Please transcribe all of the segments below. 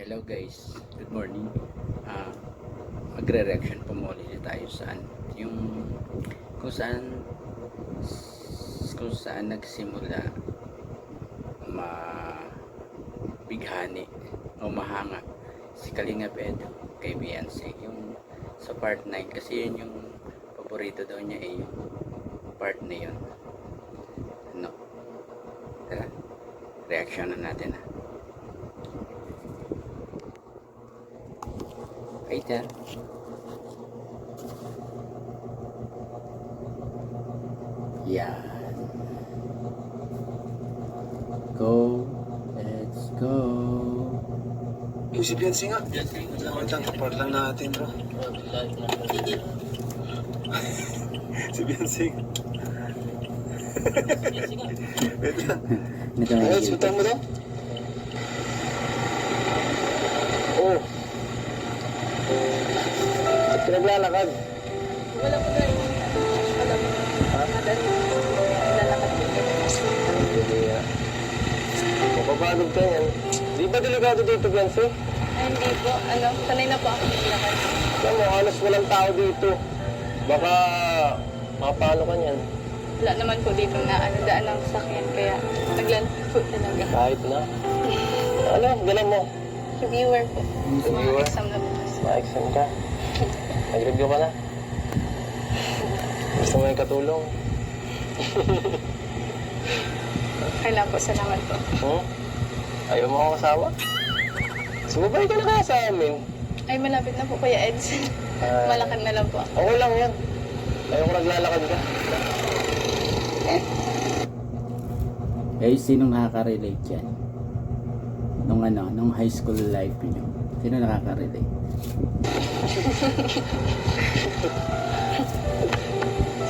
Hello guys, good morning. Magre-reaction po muli tayo sa yung kung saan nagsimula mabighani o mahanga si Kalingap Edo kay Beyonce, yung sa part 9, kasi yun yung paborito daw niya, yung part na yun. Tara, reaction na natin Waiter. Yan. Go. Let's go. Yung si Beyonce nga. Lang, support lang natin, bro. Si Beyonce. Wait lang. Ayun, sultan mo daw? Oo. Pinaglalakad. Wala po tayo. Wala po. Ha? Naglalakad po kayo. Hindi. Mapapagod ka yan. Di ba delikado dito, Beyonce? Ay, hindi po. Sanay na po ako maglakad. Alam mo, halos walang tao dito. Baka mapano ka niyan. Wala naman po dito na daan ng sakyan. Kaya naglalakad po talaga. Kahit na. Ano, galan mo? Reviewer po. Reviewer? Exam na bukas. Ma-exam ka. Nag-review ka na. Gusto mo yung katulong? Kailan po. Salamat po. Ayaw mo akong kasama? Sumabay ka na kaya sa amin. Ay, malapit na po Kuya Eds. Malakad na lang po ako. Okay lang yan. Ayaw ko naglalakad ka. Sinong nakaka-relate yan? Nung high school life niyo. Sino nakaka-relate?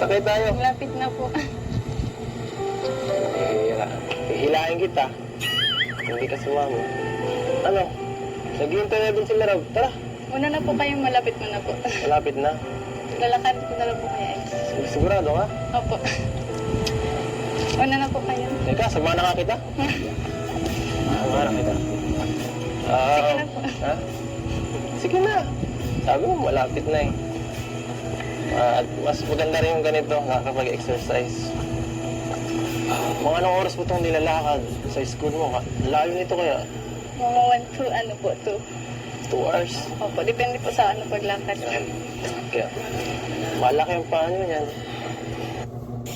Sakay tayo. Malapit na po. Hihilahin kita. Hindi ka sumama. Ano? Naghihintay na din sila Rob. Tara. Una na po kayong malapit mo na po. Malapit na. Lalakad ko na lang po Kuya Eds. Sigurado ka? Opo. Una na po kayo. Teka, sama na nga kita. Sama na kita. Sige na po. Ha? Sige na. Sabi mo, malapit na eh. At mas maganda rin yung ganito, nakakapag-exercise. Mga anong oras mo itong nilalakad sa school mo? Layo nito kaya? Mga 2 hours? Opo, depende po sa paglakad. Kaya, malaki yung paa nyo yan.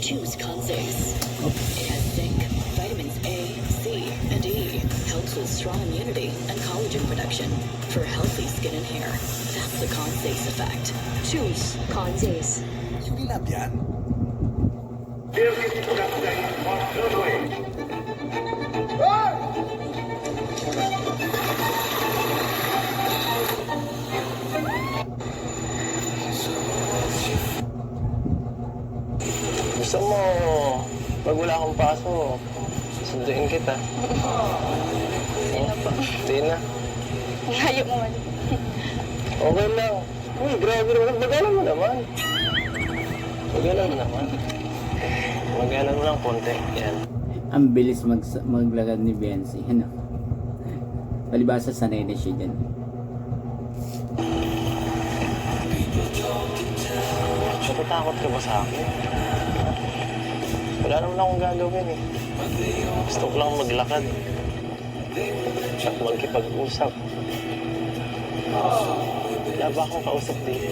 Choose Consace. It has zinc, vitamins A, C, and E. Helps with strong immunity and collagen production for healthy skin and hair. That's the Consace effect. Choose Consace. Yulilab yan? Gusto mo, pag wala akong pasok, sunduin kita. Hindi na po. Hindi na. Layo mo man. Okay lang. Uy, grabe naman. Bagalan mo naman. Bagalan mo naman. Magalan mo lang konti. Yan. Ang bilis maglakad ni Beyonce. Palibasa sanay na siya dyan. Natatakot ka ba sa akin? Wala naman akong gagawin eh. Gusto ko lang maglakad. At magkipag-usap. Wala ba akong kausap dito?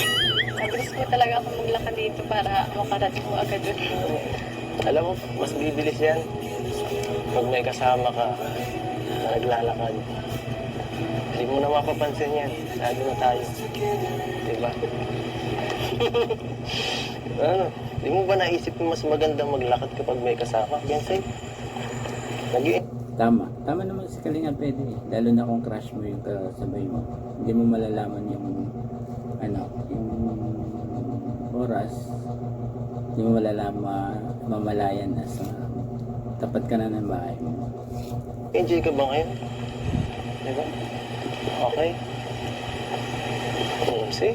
Mabilis po talaga ako maglakad dito para makarating po agad doon. Alam mo, mas bibilis yan. Pag may kasama ka na naglalakad. Hindi mo na mapapansin yan. Lalo na tayo. Diba? Ano? Di mo ba naisip mo mas magandang maglakad kapag may kasama? Beyonce? Tama naman si Kalinga pwede eh. Lalo na kung crush mo yung kasabay mo. Hindi mo malalaman yung yung oras. Hindi mo malalaman, mamalayan na sa tapat ka na ng bahay mo. Enjoy ka ba ngayon? Diba? Okay. See?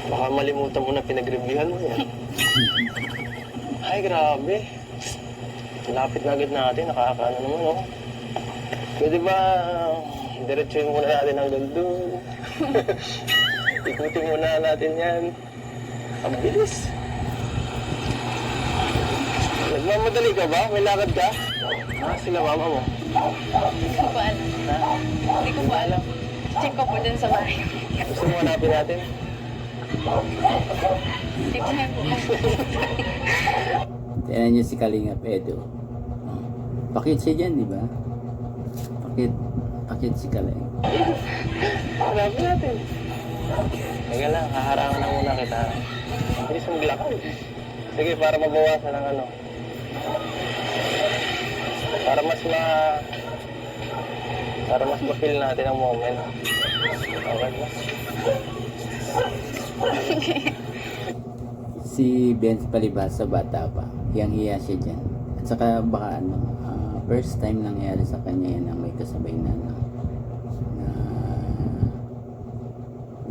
Baka malimutan mo na pinag-reviewhan mo yan. Ay, grabe. Lapit na agad natin. Nakakaano naman, oh. Pwede ba, diretsuhin muna natin hanggang doon. Ikutin muna natin yan. Ang bilis. Nagmamadali ka ba? May lakad ka? Sila mama mo. Hindi ko pa alam. Hindi ko pa alam. Check ko po dun sa bahay. Gusto mo hanapin natin? Hindi ko na po. Tignan niyo si Kalinga Edo. Pakit siya dyan, di ba? Pakit si Kalinga. Hanapin natin. Teka lang, haharangan na muna kita. Bilis mo maglakad. Sige, para mabawasan ng ano. Para mas ma-feel natin ang moment. Okay na. Si Benz palibhasa bata pa. Hiyang-hiya siya dyan. At saka baka first time nangyari sa kanya yan na may kasabay na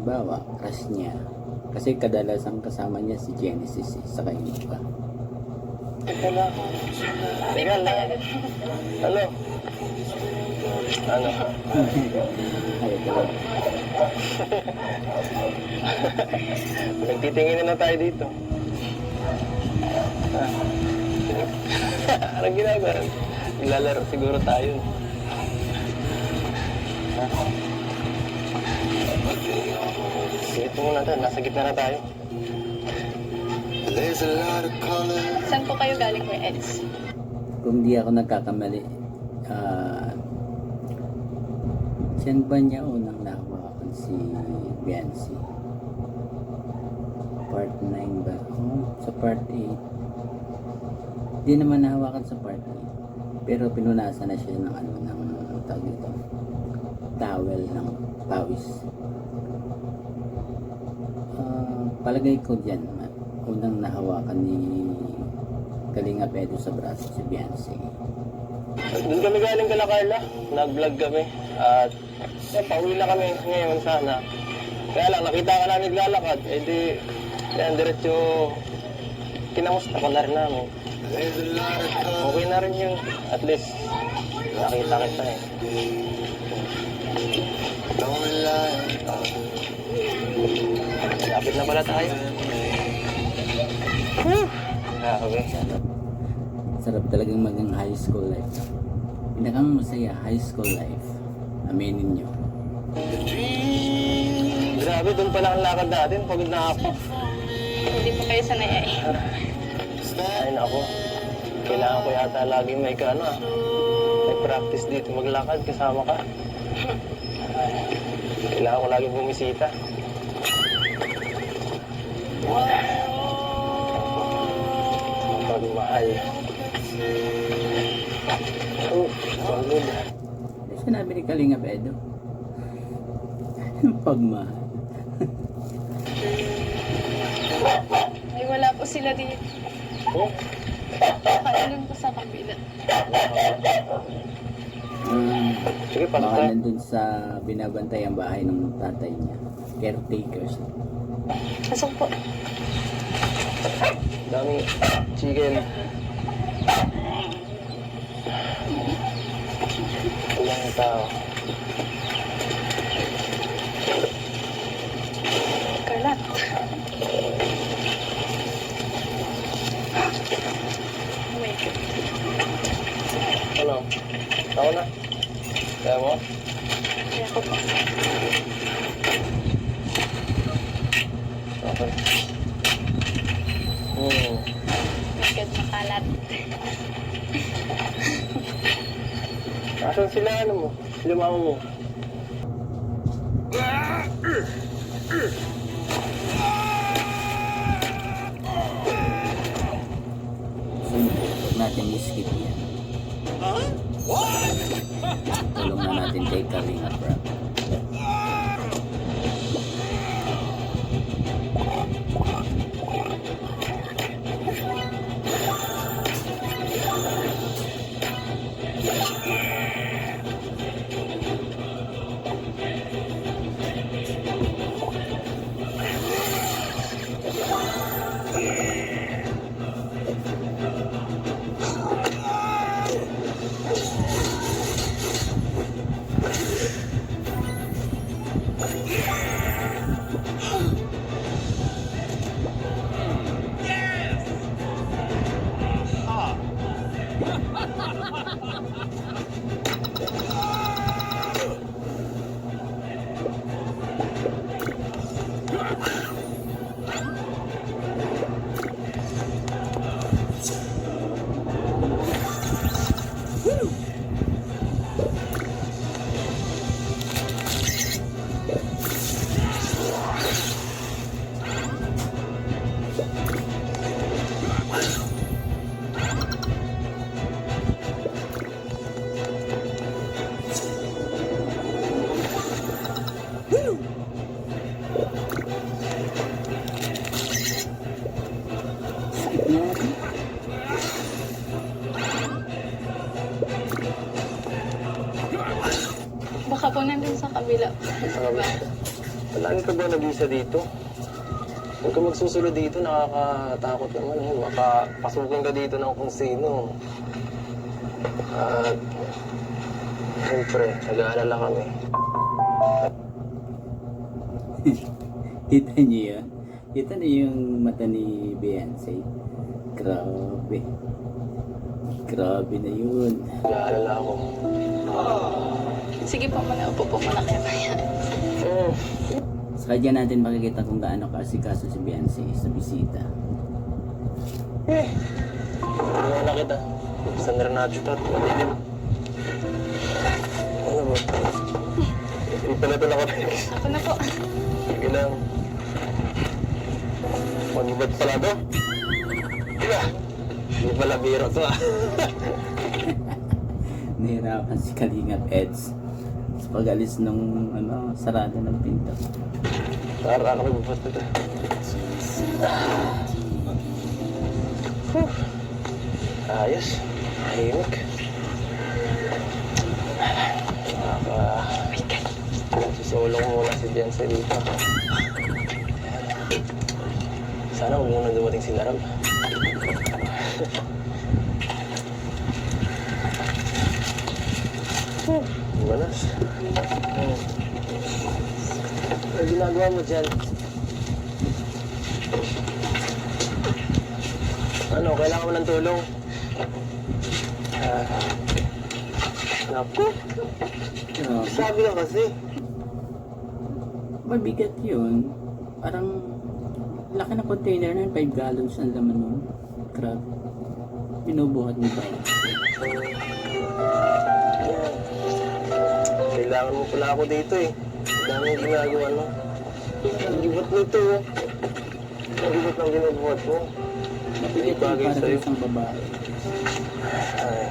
bawa, crush niya. Kasi kadalasang kasama niya si Genesis sa kanya pa. Teka lang. Teka lang. Ano? Ano? Ayaw ko lang. Nagtitingin na tayo dito. Anong ginagawa? Naglalaro siguro tayo. Sige muna tayo. Nasa gitna na tayo. Saan po kayo galing, Kuya Eds? Kung di ako nagkakamali, saan ba niya unang nahawakan si Biancy? Part 9 ba? Sa part 8. Di naman nahawakan sa part 8. Pero pinunasan na siya ng tawag dito, towel ng pawis. Palagay ko dyan, unang nahawakan ni Kalinga Edo sa braso si Biancy. Doon kami galing kala Carla. Nag-vlog kami. At pauwi na kami ngayon sana. Kaya lang, nakita ka namin naglalakad. Eh di, yan, diretso kinamusta ko na rin namin. Okay na rin yun. At least, nakita kita eh. Lapit na pala tayo. Grabe. Sarap talagang maging high school life. Pinakang masaya high school life. Aminin nyo. Grabe, doon pala ang lakad natin. Pagod na ako. Hindi po kayo sanay ay. Ay nako. Kailangan ko yata laging may may practice dito maglakad kasama ka. Kailangan ko laging bumisita. Pagmahal. Pagod. Ano sinabi ni Kalinga Edo? Pagmahal. Ay, wala po sila dito. Oh, Nakailan po sa kabila. sige, pasok Baka tayo. nandun sa binabantay ang bahay ng tatay niya. Caretakers. Pasok po. Daming chicken. Ilang tao. Kalat. Oh my God. Ano? Tao na? Kaya mo? Kaya ko po. Okay. My God, makalat. Asan sila mo? Sila mama mo? So, huwag natin i-skip yan. Tulong na natin kay Kalinga Prab. Skip natin. Baka po nandun sa kabila. Lagi ka ba nag-isa dito? Huwag ka magsusunod dito, nakakatakot naman eh. Baka pasukin ka dito ng kung sino. At siyempre, nag-aalala kami. Kita niyo yun? Kita niyo yung mata ni Beyonce? Grabe. Grabe na yun. Nag-aalala ako. Sige po, upo po muna kayo kaya. Sa kanya natin makikita kung gaano kaasikaso si Beyonce sa bisita. Ano na kita? Saan na rin natin madilim. Ano ba? Hindi pa na ito nakapix. Ako na po. Sige lang. Mag-ibad pala to? Diba? Hindi pala biro to ah. Nahirapan si Kalingap Eds sa pag-alis ng sarado ng pinto. Para ako magbubuhat ito. Ayos. Tahimik. Susulong muna si Beyonce dito. Sana huwag muna dumating si Larab. Manas. Ano ginagawa mo dyan? Ano, kailangan mo ng tulong? Naku, Grabe. sabi ka kasi. Mabigat yun. Parang laki na container na yun. 5 gallons ang laman nun. Grabe. Binubuhat ni Bay. Kailangan mo pala ako dito eh. Ang dami yung ginagawa mo. Ang gibat nito oh. Ang gibat ng ginubuhat mo. Mabigat yun bagay para sa sa'yo. isang babae. Ay.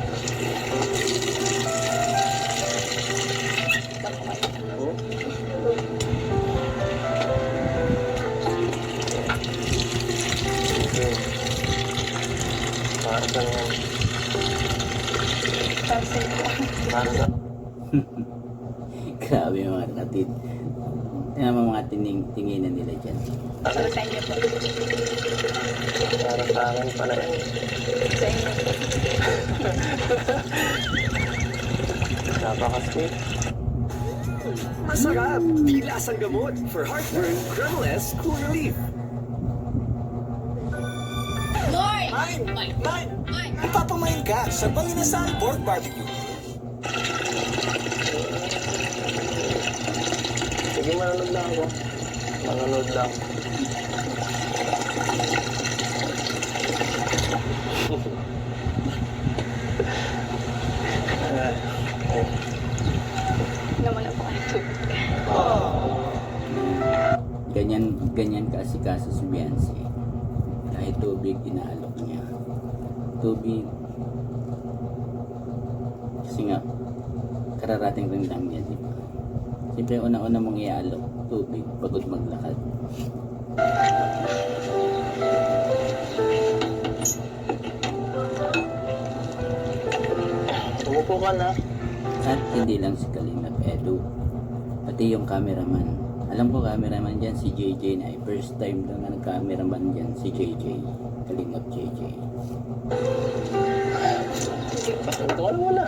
Para sa yan. Para sa iyo. Para sa... Grabe yung mga kapatid. Tingnan mo mga tinginan nila dyan. Para sa inyo po. Para sa akin pala yan. Sa inyo. Napaka-sweet. Masarap! Tilasang gamot for heartburn, Kremles Cool Relief. Mine! Ipapamain ka sa Panginasan Pork Barbecue. Sige, manonood lang ako. Manonood lang. Naman na po kayo tubig. Ganyan kaasikaso si Beyonce. Kahit tubig, inaalok niya. Tubig, kararating rin lang yan, di ba? Siyempre, una-una mong iaalok, tubig, pagod maglakad. Umupo ka na. At hindi lang si Kalingap Edu, pati yung cameraman. Alam ko cameraman dyan si JJ na first time lang na nag-cameraman dyan si JJ. Kalingap JJ. Ito ka na muna.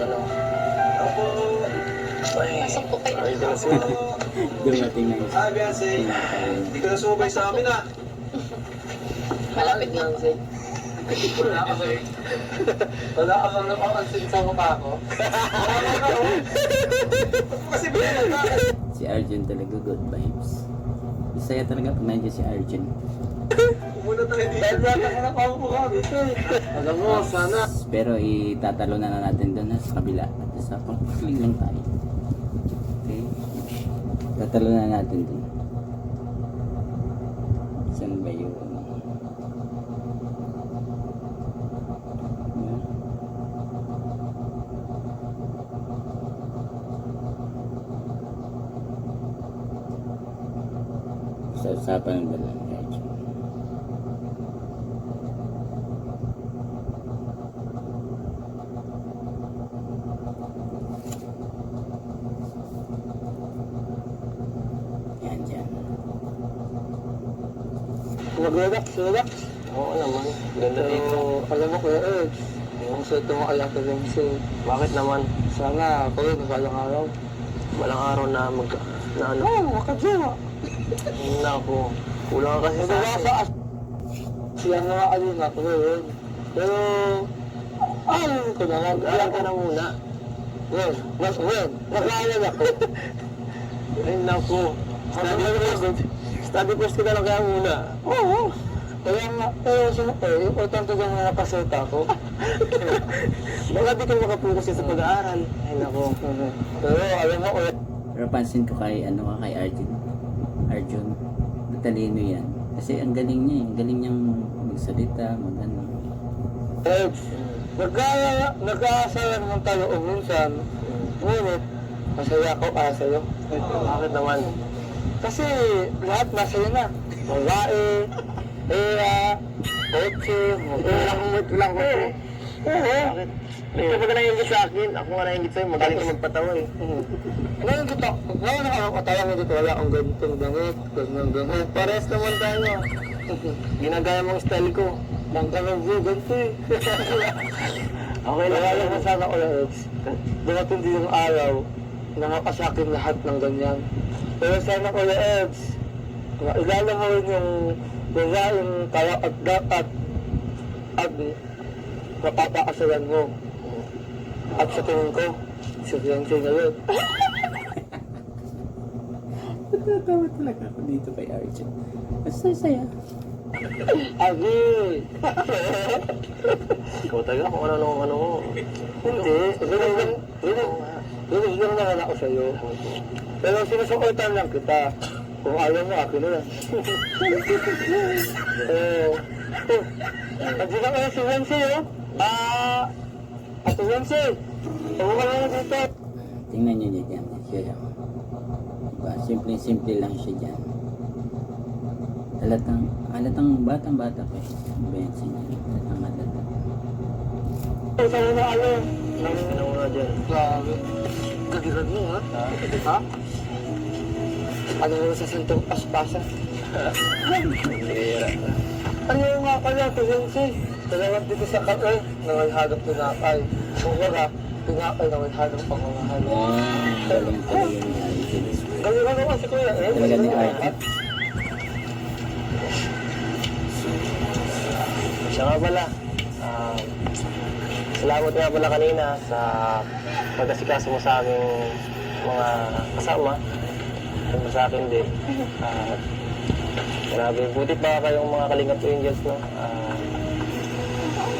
Ano? Ako. Pasok po kayo. Ay, kasi. Dumating na yung Bianse. Hindi ka na sumabay sa amin ah. Malapit na po. Wala ka bang napapansin sa mukha ko? Kasi bilang na. si Arjun talaga good vibes. Isaya talaga pag nandiyan si Arjun. Muna tayo dito. Dahil wala ka na pamukha dito eh. Alam mo, sana. Pero itatalo na natin doon sa kabila. At sa pang-click lang tayo. Okay? Tatalo na natin doon. Saan ba yun? Sa usapan ng dalang guys. Yan dyan. Mag-relax, relax. Oo naman. Ganda dito. Alam mo kuya Ed, yung sa ito mo kaya ka Bianse. Bakit naman? Sana ako rin nakalang araw. Walang araw na na ano? Oo, makadyawa. Naku. Kulang ka kasi sa akin. Siya nga alin ako rin. Pero, alam ko na nga. Mag-aaral ka na muna. Nag-aaral ako. Ay, naku. Study first ka na lang kaya muna. Oo. Kaya nga, importante dyan na nakaseta ako. Baka di ka makapokus sa pag-aaral. Ay, naku. Pero alam mo, Pero pansin ko kay kay Arjun. Arjun, matalino yan. Kasi ang galing niya, ang galing niyang magsalita, magano. Ed, nag-aasaya naman tayo o minsan. Ngunit, masaya ako sa'yo. Bakit naman? Kasi lahat masaya na. Babae, pera, kotse, lang ko. Bakit? Ito ba ka nangingit sa akin? Ako nga nangingit sa'yo. Magaling ka magpatawa eh. Ngayon kita, ngayon nakakatawa mo dito, wala akong ganitong damit, ganyan. Parehas naman tayo. Ginagaya mong style ko. Lang ka ng view, ganito eh. Okay lang. Wala lang sana ko lang, Eds. Dumating din yung araw na makasakin lahat ng ganyan. Pero sana ko lang, Eds, ilala mo rin yung babaeng kaya at dapat at mapapakasalan mo. At sa tingin ko, si Fiancé na yun. Natatawa talaga ako dito kay Arjun. Ang saya. Agi! Ikaw talaga kung ano mo. Hindi, rinig lang naman ako sa'yo. Pero sinusukutan lang kita. Kung ayaw mo, akin na lang. Nandiyan na kayo si Fiancé, oh. Ate Fiancé, huwag ka lang dito. Tingnan nyo niya dyan. Siya. Diba? Simple lang siya dyan. Halatang batang-bata pa eh. Bensin niya. Halatang. Saan na ano? Ano mo nga dyan? Grabe. Gagirad mo, ha? Ha? Ano mo sa santong paspasa? Bira. Ano nga pala, Ate Fiancé? Dalawang dito sa kape, nangalhagap tinapay. Kung wala, tinapay nangalhagap pangangahal. Galing pala yun ni Arjun. Galing ano kasi kuya, eh? Talaga ni Arjun. Siya nga pala. Salamat nga pala kanina sa pagkasikaso mo sa aming mga kasama. At sa akin din. Grabe, buti pa kayong mga Kalingap Angels, no?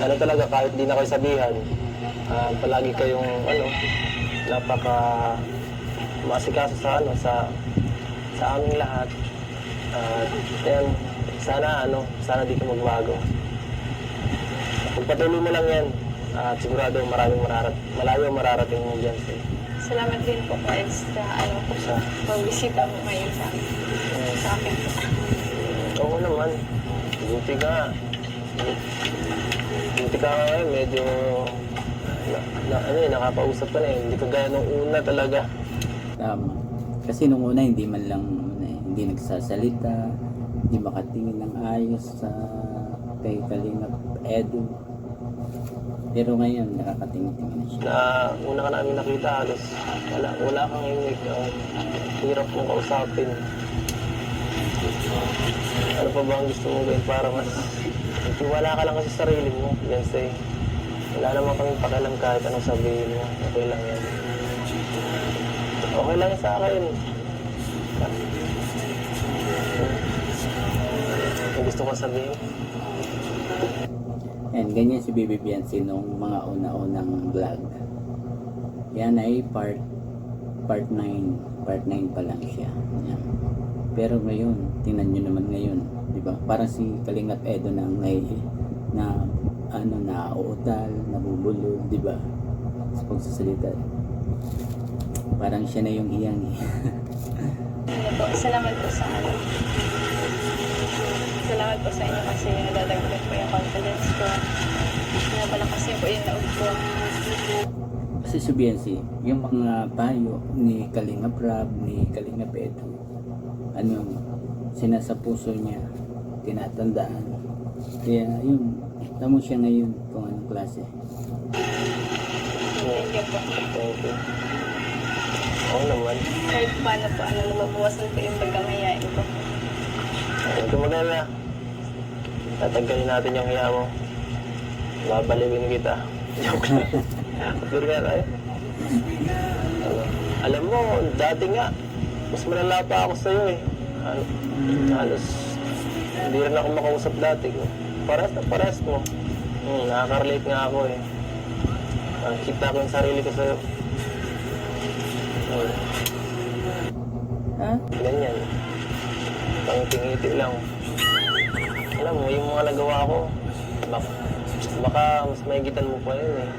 Ano talaga, kahit di na kayo sabihan, palagi kayong, napaka maasikaso sa aming lahat. Yan, sana di ka magbago. Pagpatuloy mo lang yan. At sigurado malayo mararating mo dyan. Salamat din po guys sa Sa, pagbisita mo ngayon sa akin. oo naman. Buti ka. Buti ka ngayon, medyo nakapausap ka na eh. Hindi ka gaya nung una talaga. Tama. Kasi nung una hindi man lang hindi nagsasalita, hindi makatingin ng ayos sa kay Kalingap Edu. Pero ngayon nakakatingin-tingin na siya. Una ka namin nakita, halos wala kang imig. Hirap mong kausapin. Ano pa ba ang gusto mo gawin para mas wala ka lang kasi sa sarili mo, Beyonce. Wala naman kaming pakialam kahit anong sabihin mo. Okay lang yan. Okay lang yan sa akin. Ang gusto ko sabihin. And ganyan si Baby Beyonce nung mga una-unang vlog. Yan ay part 9 pa lang siya. Yan. Pero ngayon, tingnan nyo naman ngayon, di ba? Parang si Kalingap Edo na uutal, nabubulog, di ba? Sa pagsasalita. Parang siya na yung iyang Salamat po sa Salamat po sa inyo kasi nadadagdag po yung confidence ko. Napalakas niyo po yung loob ko. Kasi si Beyonce, yung mga payo ni Kalingap Rab, ni Kalingap Edo, sinasa puso niya, tinatandaan. Kaya yun, tamo siya ngayon kung anong klase. Thank you po. Thank you. Oo naman. Kahit paano po, nababawasan po yung pagkamayain ko. Huwag ka mag-alala. Tatanggalin natin yung hiya mo. Babaliwin kita. Joke lang. Pero nga tayo. Alam mo, dati nga, mas malala pa ako sa'yo eh. Halos, hindi rin ako makausap dati. Parehas mo. Nakaka-relate nga ako eh. Kita ko yung sarili ko sa'yo. Ha? Ganyan. Pangiti-ngiti lang. Alam mo, yung mga nagawa ko, baka mas mahigitan mo pa yun eh.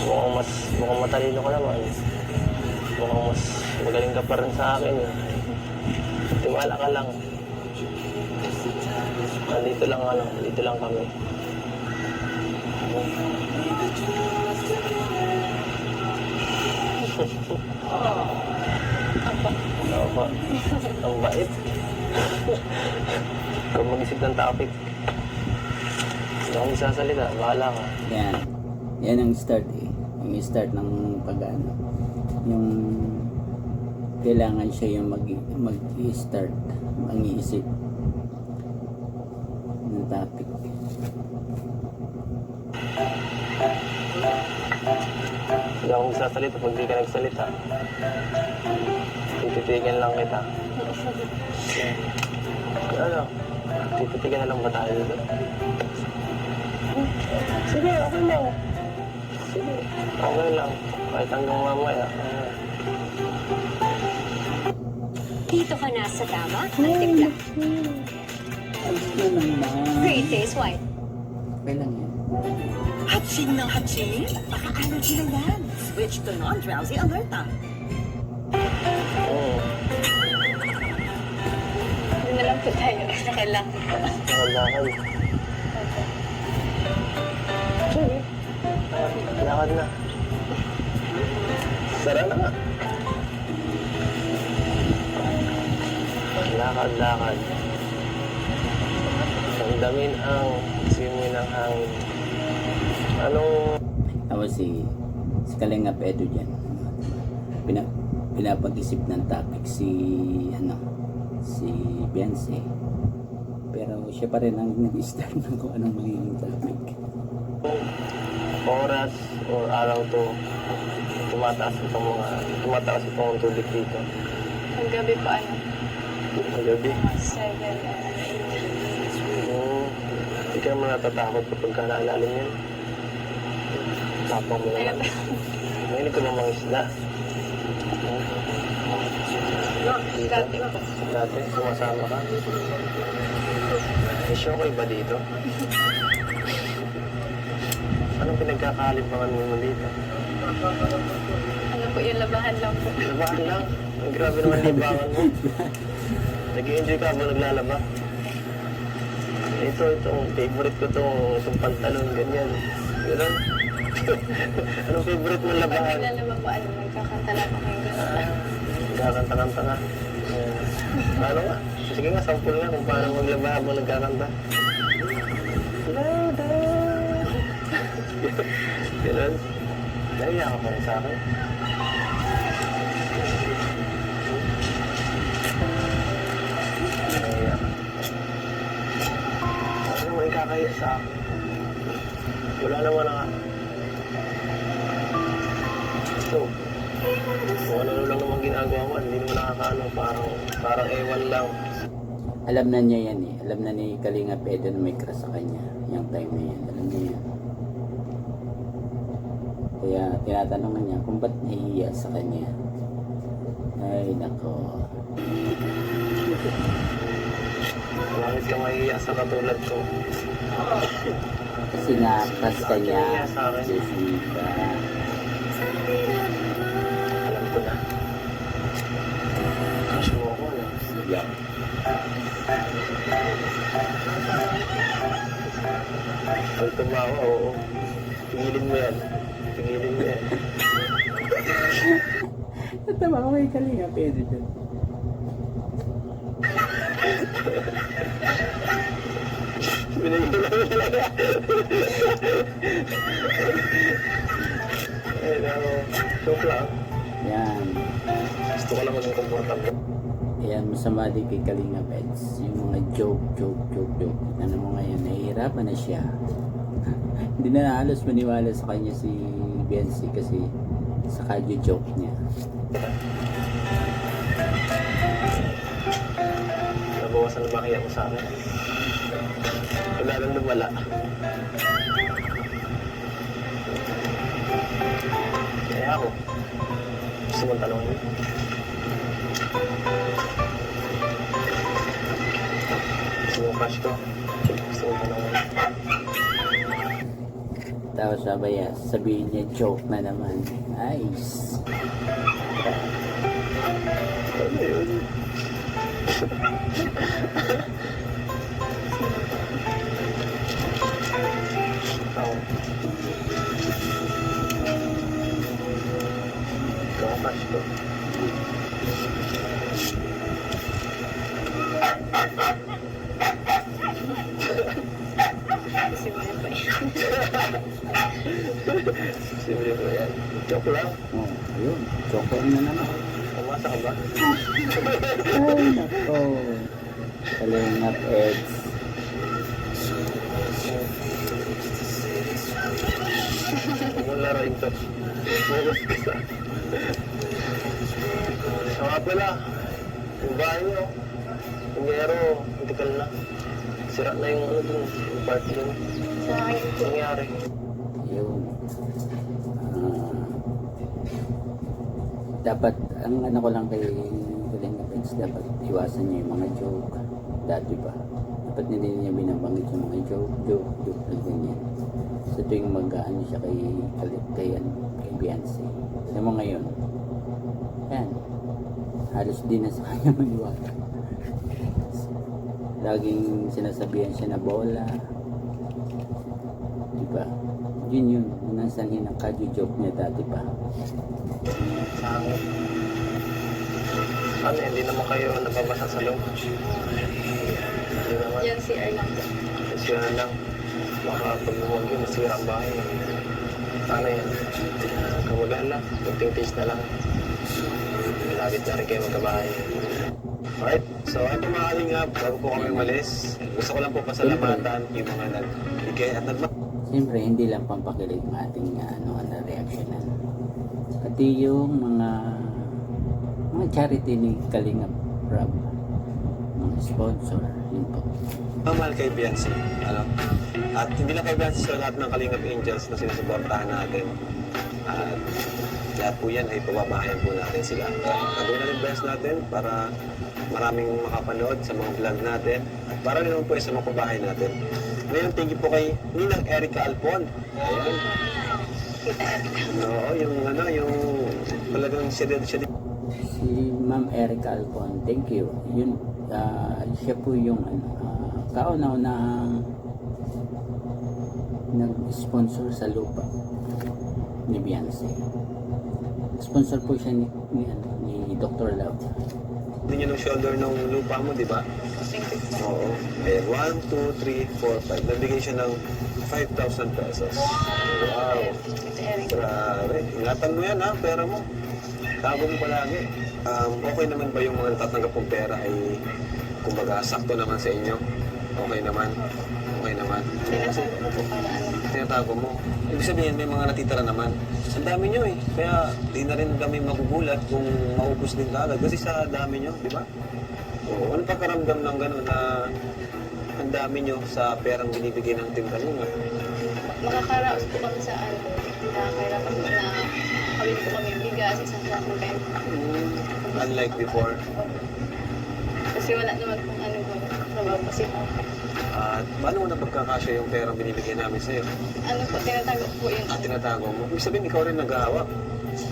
Mukhang matalino ka naman. Mukhang mas magaling ka pa rin sa akin eh. Tiwala ka lang. Dito lang kami. Apa? Ang bait. Kung mag-isip ng topic, hindi ako magsasalita. Bahala ka. Yan. Yan ang start eh. Yung start ng pag-ano. Yung kailangan siya yung mag-i-start, mag-iisip ng topic. Hindi ako magsasalita pag di ka nagsalita. Tititigan lang kita. Ano? Tititigan na lang ba tayo dito? Sige, okay lang. Sige, okay lang. Kahit hanggang mamaya. Dito ka na sa tama, Antikla. Alis na naman. Great taste, white. Okay lang yan. Hatching ng hatching? Baka allergy na yan. Switch to non-drowsy alerta. Doon na lang po tayo kasi kailangan ko. Lakad. Sige. Lakad na. Sara na nga. Lakad. Damdamin ang simoy ng hangin. Anong... Tapos si Kalingap Edo dyan. Pinapag-isip ng topic si Beyonce. Pero siya pa rin ang nag-start ng kung anong magiging topic. oras or araw to tumataas itong tubig dito. Ang gabi pa Ang gabi. 7 Hindi ka naman natatakot kapag ka naalalim yan. Tapang mo naman. Mahilig ko ng mga isda. Dati, sumasama ka. May show ko iba dito. Anong pinagkakalibangan mo dito? Ano po yung labahan lang po. Labahan lang. Ang grabe naman libangan mo. Nag-i-enjoy ka ba naglalaba? Itong favorite ko itong pantalon, ganyan. Ganun. Anong favorite mo Pag labahan? naglalaba po, nagkakanta lang po kayo gano'n. Nagkakanta-kanta nga. Paano nga? Sige nga, sample nga kung paano maglaba habang nagkakanta. Lada! Ganun. Naiya ka pa rin sa akin. Naiya ka. Ano naman ikakaya sa akin? Wala naman nga. So, kung ano lang naman ginagawa mo, hindi naman nakakaano, parang ewan lang. Alam na niya yan eh. Alam na ni Kalinga Pedro na may crush sa kanya. Yung time na yan. Alam niya yan. Kaya tinatanungan niya kung ba't nahihiya sa kanya. Ay, nako. Bakit ka mahiya sa katulad ko? Kasi na-crush ka niya. Nahihiya sa akin. Jessica. Alam ko na. Crush mo ako, ano? Yeah. Pag tumawa, oo. Pigilin mo yan. Pigilin mo yan. Tama ko kay Kalinga Pedro. Pinigilan mo talaga. Eh, no. Joke lang. Yan. Gusto ko lang maging komportable. Ayan, masama din kay Kalinga Peds. Yung mga joke. Ano mo ngayon, nahihirapan na siya. Hindi na halos maniwala sa kanya si Biancy kasi sa kadyo-joke niya. Nabawasan na ba kaya mo sa akin? Wala lang lumala. Kaya ako. Gusto mong tanongin? Gusto mong crush ko? Gusto mong tanongin? Tapos sabay sabihin niya joke na naman. Nice. Ano yun? Ako. Ikaw ang crush ko. Kasi mo po yan. Simple ko yan. Joke lang. Oh, ayun. Joke na naman. Umasa ka ba? Ay, nako. Kalinga Peds. Huwag mong laruin to. Focus ka sa... Siya nga pala. Yung bahay niyo. Yung gero, intikal na. Sira na yung ano dun. Yung party dun. Sa akin po. Anong nangyari? Yun. Dapat, ang ano ko lang kay Kalinga Peds, dapat iwasan niya yung mga joke. Dati ba? Dapat hindi niya binabanggit yung mga joke na ganyan. Sa tuwing mag-ano siya kay Beyonce. Alam mo ngayon, yan, halos di na sa kanya maniwala. Laging sinasabihan siya na bola. Diba? Yun, nasanhin ang kadyo-joke niya dati pa. Sa akin. Ano, hindi naman kayo nababasa sa loob. Hindi naman. Yan si lang po. Masira lang. Baka pag bumuwag yun, masira ang bahay. Ano yan? Kamagahan lang. Kunting taste na lang. Malapit na rin kayo magkabahay. Alright, so ito mga kalingap, bago po kami umalis, gusto ko lang po pasalamatan yung mga nagbigay at Siyempre, hindi lang pampakilig ang ating reaksyonan. Pati yung mga charity ni Kalinga Prab, mga sponsor, yun po. mahal kay Beyonce. Ano? At hindi lang kay Beyonce, sa lahat ng Kalingap Angels na sinusuportahan natin. At lahat po yan ay pababahayan po natin sila. Gagawin natin best natin para maraming makapanood sa mga vlog natin. At para rin naman po sa mga pabahay natin. Ngayon, thank you po kay Ninang Erica Alpon. Ayan. Kita Erica. Oo, yung ano, yung talagang siya din. Si Ma'am Erica Alcon, thank you. Yun, siya po yung kauna-unahang nag-sponsor sa lupa ni Beyonce. Sponsor po siya ni Dr. Love. Hindi niya ng shoulder ng lupa mo, di ba? Thank you po. Oo. Ayan, 1, 2, 3, 4, 5. Nabigay siya ng 5,000 pesos. Wow. Kita Erica. Grabe. Ingatan mo yan ha, pera mo. Tago mo palagi. Okay naman ba yung mga natatanggap kong pera ay kumbaga sakto naman sa inyo? Okay naman. Okay naman. Sinasabi ko po para ano. Tinatago mo. Ibig sabihin, may mga natitira naman. Ang dami nyo eh. Kaya di na rin kami magugulat kung maubos din kagad. Kasi sa dami nyo, di ba? Oo. Ano pagkaramdam ng gano'n na ang dami nyo sa perang binibigay ng Team Kalinga? Makakaraos po kami sa ano. Nakakaraos po na kami po kami bigas, isang sako kayo. Unlike before. Kasi wala naman pong ano po. Trabaho kasi po. At paano mo na pagkakasya yung perang binibigay namin sa'yo? Ano po, tinatago po yun. At tinatago mo. Ibig sabihin, ikaw rin nag-ahawak.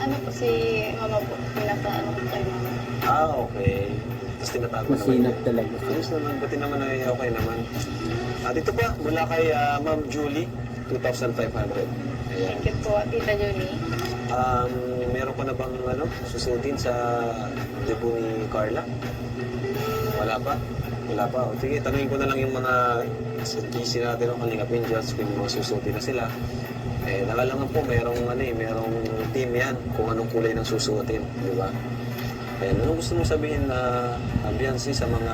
Ano po si mama po, pinaka-ano po kay mama. Okay. Tapos tinatago naman Masinap niya. talaga siya. Ayos naman, buti naman ay okay naman. At ito pa, mula kay Ma'am Julie, 2,500. Ayan. Thank you po, Tita Julie. Meron ko na bang susutin sa debut ni Carla? Wala pa? Wala pa. O, sige, tanungin ko na lang yung mga sa GC natin, ang Kalingap Angels, kung yung mga susutin na sila. Eh, nakalangan po, merong team yan kung anong kulay ng susutin, di ba? Ayan, anong gusto mong sabihin na Beyonce sa mga,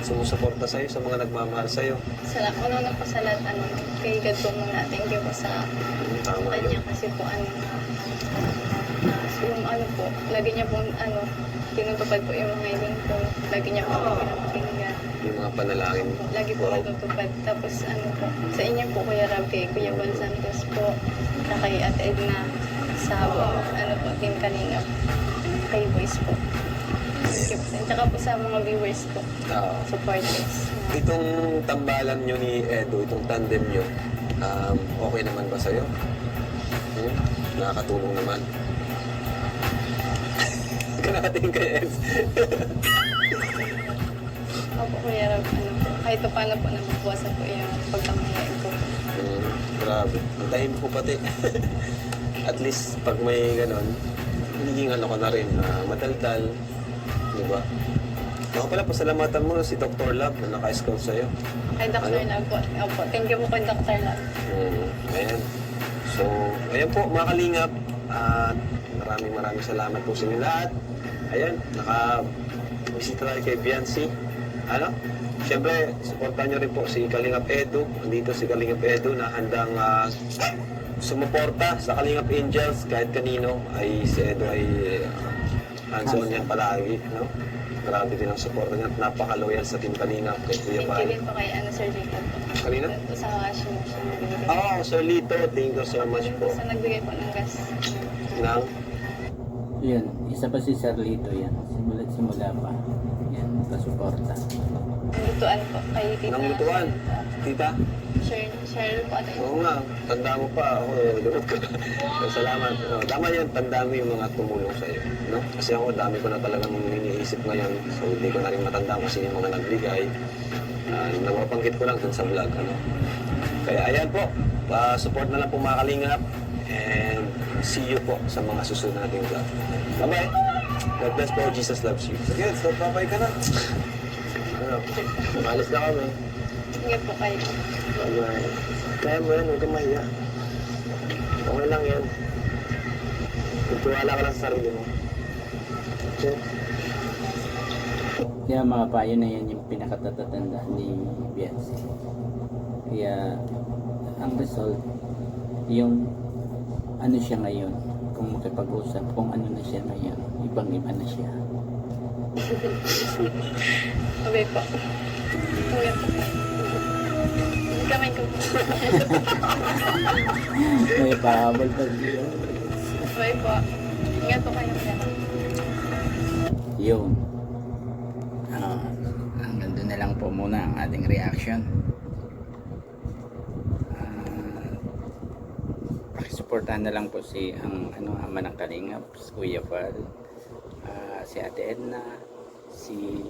sumusuporta sa'yo, sa mga nagmamahal sa'yo? Una po sa lahat, kay God po muna. Thank you po sa Tama kanya yun. kasi po, yung po, lagi niya po, tinutupad po yung mga hiling ko. Lagi niya po ako pinapakinggan. Yung mga panalangin. Lagi po natutupad. Tapos po, sa inyo po, Kuya Rab, kay Kuya Juan Santos po, na kay Ate Edna, sa buong, Team Kalingap, kay Boys po. Thank you po. At saka po sa mga viewers po, supporters. Itong tambalan nyo ni Edo, itong tandem nyo, okay naman ba sa'yo? Nakakatulong naman. Nakatingin kay Ed. Opo, Kuya Rab, kahit pa paano po nababawasan po yung pagkamayain ko. Grabe. Ang tahim ko pati. At least, pag may ganon, nagiging ko na rin, madaldal. Diba? Ako pala, pasalamatan mo si Dr. Love na naka-scout sa'yo. Kay Dr. Lab po. Opo, thank you po kay Dr. Lab. Ayan. So, ayan po, mga kalingap. At maraming salamat po sa inyo lahat. Ayan, naka-visita tayo kay Beyonce. Siyempre, supportan nyo rin po si Kalingap Edu. Nandito si Kalingap Edu na handang sumuporta sa Kalingap Angels. Kahit kanino ay si Edu ay hands-on yan palagi. Grabe din ang suporta niya. Napaka-loyal sa Team Kalingap kay Kuya Thank you Bal. din po kay Sir Jacob po. Kanina? Sa washing machine. Sir Lito, thank you so much po. Sa nagbigay po ng gas. Nang Yun, isa pa si Sarlito yan. Simula pa. Yan, kasuporta. Ang lutuan po kay Tita. Nang lutuan. Tita? Cheryl po ate. Oo nga, tanda mo pa. Ako, lunod ka. Salamat. Tama yan, tanda mo yung mga tumulong sa'yo. No? Kasi ako, dami ko na talagang iniisip ngayon. So, hindi ko na rin matanda kasi yung mga nagbigay. Napapanggit ko lang dun sa vlog. Kaya ayan po, support na lang po mga kalingap. And see you po sa mga susunod nating vlog. Bye-bye. God bless po. Jesus loves you. Sige, stop babay ka na. Malis na kami. Sige po kayo. Bye-bye. Kaya mo yan, huwag kang mahiya. Okay lang yan. Magtiwala ka lang sa sarili mo. Okay? Kaya mga payo na yan yung pinakatatanda ni Beyonce. Kaya ang result, yung ano siya ngayon, kung makipag-usap, kung ano na siya ngayon, ibang-iba na siya. Okay po. Okay po. Kamay ko po. May pahabol pa siya. Okay po. Ingat po kayo. Yun. Hanggang doon na lang po muna ang ating reaction. suportahan na lang po si ang ama ng Kalingap, si Kuya Val, si Ate Edna, si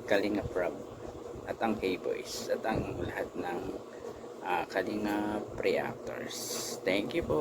Kalingap Rob, at ang K-Boys, at ang lahat ng Kalingap Reactors. Thank you po.